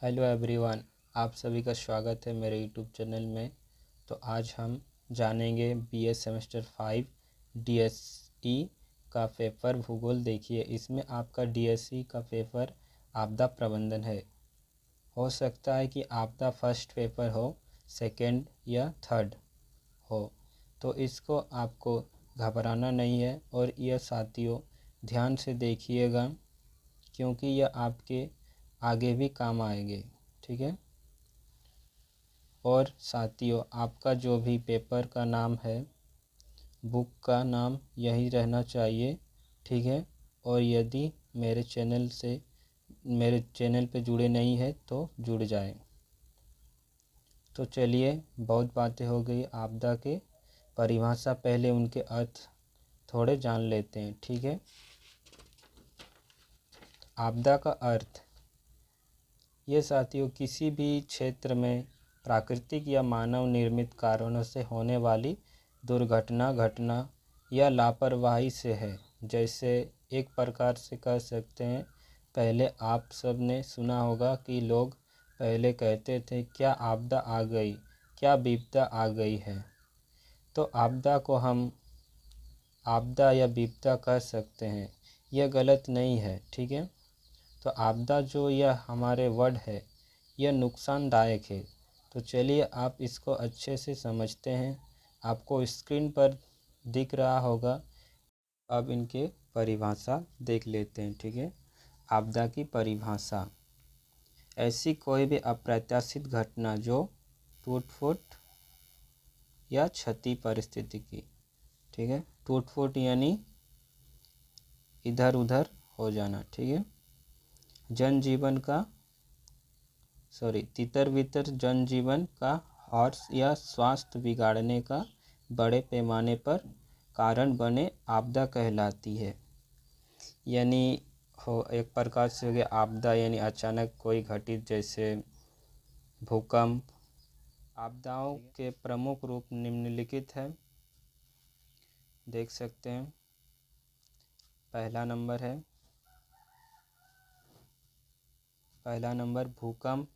Hello everyone, आप सभी का स्वागत है मेरे यूट्यूब चैनल में। तो आज हम जानेंगे बीए सेमेस्टर 5 डीएसई का पेपर भूगोल। देखिए, इसमें आपका डीएसई का पेपर आपदा प्रबंधन है। हो सकता है कि आपदा फर्स्ट पेपर हो, सेकंड या थर्ड हो, तो इसको आपको घबराना नहीं है। और यह साथियों ध्यान से देखिएगा, क्योंकि यह आपके आगे भी काम आएंगे। ठीक है। और साथियों, आपका जो भी पेपर का नाम है, बुक का नाम यही रहना चाहिए। ठीक है। और यदि मेरे चैनल पे जुड़े नहीं है तो जुड़ जाएं। तो चलिए, बहुत बातें हो गई आपदा के परिभाषा, पहले उनके अर्थ थोड़े जान लेते हैं। ठीक है। आपदा का अर्थ, ये साथियों किसी भी क्षेत्र में प्राकृतिक या मानव निर्मित कारणों से होने वाली दुर्घटना, घटना या लापरवाही से है। जैसे एक प्रकार से कह सकते हैं, पहले आप सब ने सुना होगा कि लोग पहले कहते थे, क्या आपदा आ गई, क्या विपदा आ गई है। तो आपदा को हम आपदा या विपदा कह सकते हैं, यह गलत नहीं है। ठीक है। तो आपदा जो यह हमारे वर्ड है, यह नुकसानदायक है। तो चलिए आप इसको अच्छे से समझते हैं। आपको स्क्रीन पर दिख रहा होगा। अब इनके परिभाषा देख लेते हैं। ठीक है। आपदा की परिभाषा, ऐसी कोई भी अप्रत्याशित घटना जो टूट-फूट या क्षति परिस्थिति की। ठीक है। टूट-फूट यानी इधर उधर हो जाना। ठीक है। जनजीवन का तितर बितर जनजीवन का और या स्वास्थ्य बिगाड़ने का बड़े पैमाने पर कारण बने आपदा कहलाती है। यानी हो एक प्रकार से हो गया आपदा, यानी अचानक कोई घटित, जैसे भूकंप। आपदाओं के प्रमुख रूप निम्नलिखित है, देख सकते हैं। पहला नंबर भूकंप,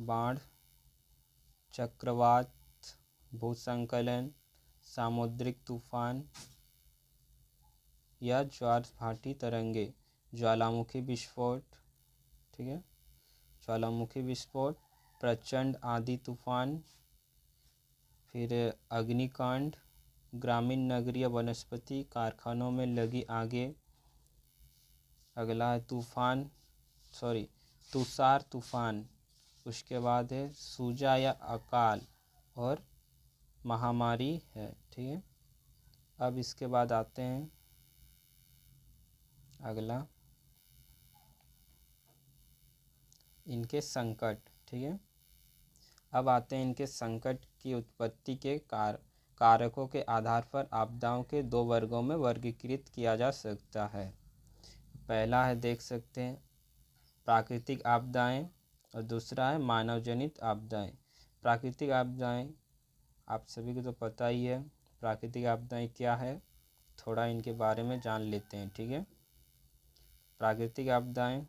बाढ़, चक्रवात, भूस्खलन, सामुद्रिक तूफान या ज्वार भाटी तरंगे, ज्वालामुखी विस्फोट। ठीक है। ज्वालामुखी विस्फोट, प्रचंड आंधी तूफान, फिर अग्निकांड, ग्रामीण नगरीय वनस्पति कारखानों में लगी आगे। अगला है तुषार तूफान। उसके बाद है सूजा या अकाल और महामारी है। ठीक है। अब इसके बाद आते हैं अगला, इनके संकट। ठीक है। अब आते हैं इनके संकट की उत्पत्ति के कारकों के आधार पर आपदाओं के दो वर्गों में वर्गीकृत किया जा सकता है। पहला है, देख सकते हैं, प्राकृतिक आपदाएं, और दूसरा है मानव जनित आपदाएं। प्राकृतिक आपदाएं आप सभी को तो पता ही है, प्राकृतिक आपदाएं क्या है, थोड़ा इनके बारे में जान लेते हैं। ठीक है। प्राकृतिक आपदाएं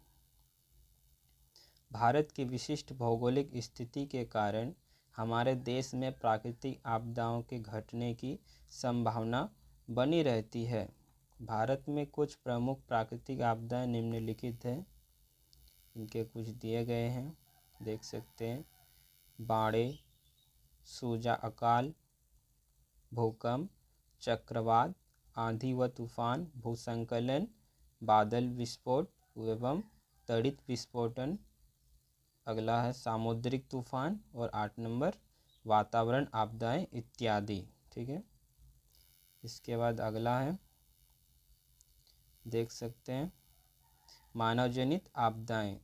भारत की विशिष्ट भौगोलिक स्थिति के कारण हमारे देश में प्राकृतिक आपदाओं के घटने की संभावना बनी रहती है। भारत में कुछ प्रमुख प्राकृतिक आपदाएं निम्नलिखित हैं, इनके कुछ दिए गए हैं, देख सकते हैं। बाढ़ें, सूजा अकाल, भूकंप, चक्रवात, आंधी व तूफान, भूस्खलन, बादल विस्फोट एवं तड़ित विस्फोटन। अगला है सामुद्रिक तूफान, और 8 नंबर वातावरण आपदाएं इत्यादि। ठीक है। इसके बाद अगला है, देख सकते हैं, मानव जनित आपदाएं।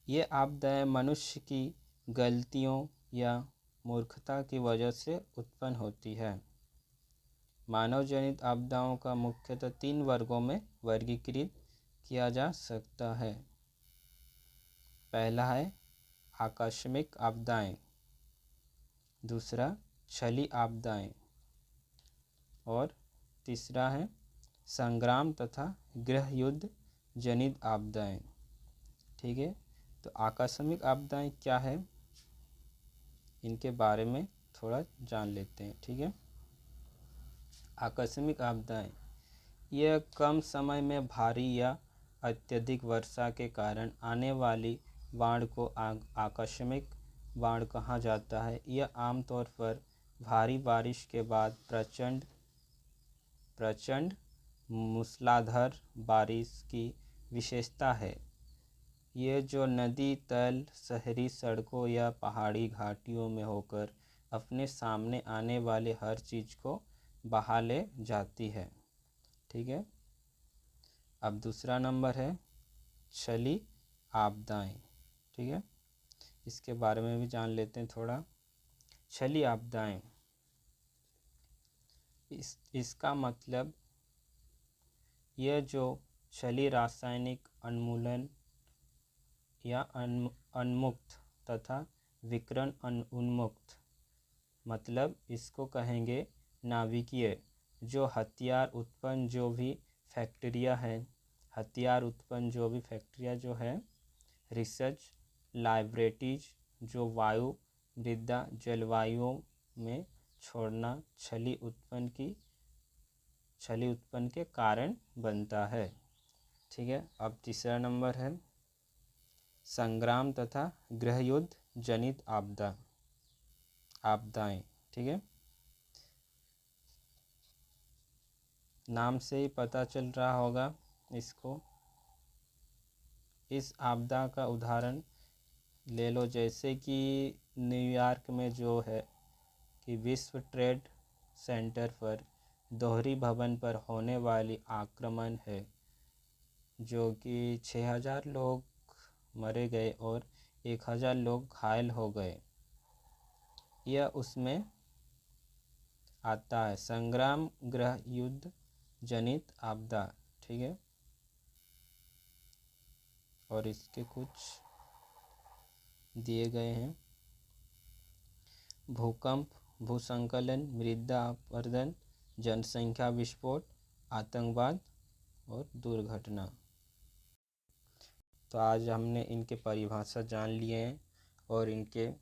ये आपदाएं मनुष्य की गलतियों या मूर्खता की वजह से उत्पन्न होती है। मानव जनित आपदाओं का मुख्यतः 3 वर्गों में वर्गीकृत किया जा सकता है। पहला है आकस्मिक आपदाएं, दूसरा छली आपदाएं, और तीसरा है संग्राम तथा गृह युद्ध जनित आपदाएं। ठीक है। तो आकस्मिक आपदाएं क्या है, इनके बारे में थोड़ा जान लेते हैं। ठीक है। आकस्मिक आपदाएं यह कम समय में भारी या अत्यधिक वर्षा के कारण आने वाली बाढ़ को आकस्मिक बाढ़ कहा जाता है। यह आमतौर पर भारी बारिश के बाद प्रचंड मूसलाधार बारिश की विशेषता है। ये जो नदी तल, शहरी सड़कों या पहाड़ी घाटियों में होकर अपने सामने आने वाले हर चीज़ को बहा ले जाती है। ठीक है। अब दूसरा नंबर है छली आपदाएं। ठीक है, इसके बारे में भी जान लेते हैं थोड़ा। छली आपदाएं, इसका मतलब यह जो छली रासायनिक उन्मूलन या उन्मुक्त तथा विकिरण उन्मुक्त, मतलब इसको कहेंगे नाभिकीय, जो हथियार उत्पन्न जो भी फैक्ट्रिया जो है रिसर्च लैबोरेटरीज जो वायु मृदा जलवायुओं में छोड़ना छली उत्पन्न के कारण बनता है। ठीक है। अब तीसरा नंबर है संग्राम तथा गृहयुद्ध जनित आपदाएं। ठीक है, नाम से ही पता चल रहा होगा इसको। इस आपदा का उदाहरण ले लो, जैसे कि न्यूयॉर्क में जो है कि विश्व ट्रेड सेंटर पर दोहरी भवन पर होने वाली आक्रमण है, जो कि 6000 लोग मरे गए और 1000 लोग घायल हो गए। यह उसमें आता है संग्राम गृह युद्ध जनित आपदा। ठीक है, और इसके कुछ दिए गए हैं: भूकंप, भूस्खलन, मृदा अपरदन, जनसंख्या विस्फोट, आतंकवाद और दुर्घटना। तो आज हमने इनके परिभाषा जान लिए हैं और इनके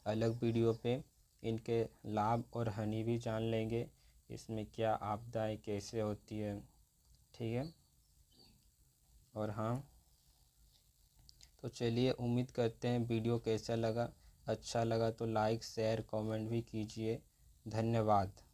अलग वीडियो पे इनके लाभ और हानि भी जान लेंगे, इसमें क्या आपदाएं कैसे होती है। ठीक है। और हाँ, तो चलिए, उम्मीद करते हैं वीडियो कैसा लगा। अच्छा लगा तो लाइक शेयर कमेंट भी कीजिए। धन्यवाद।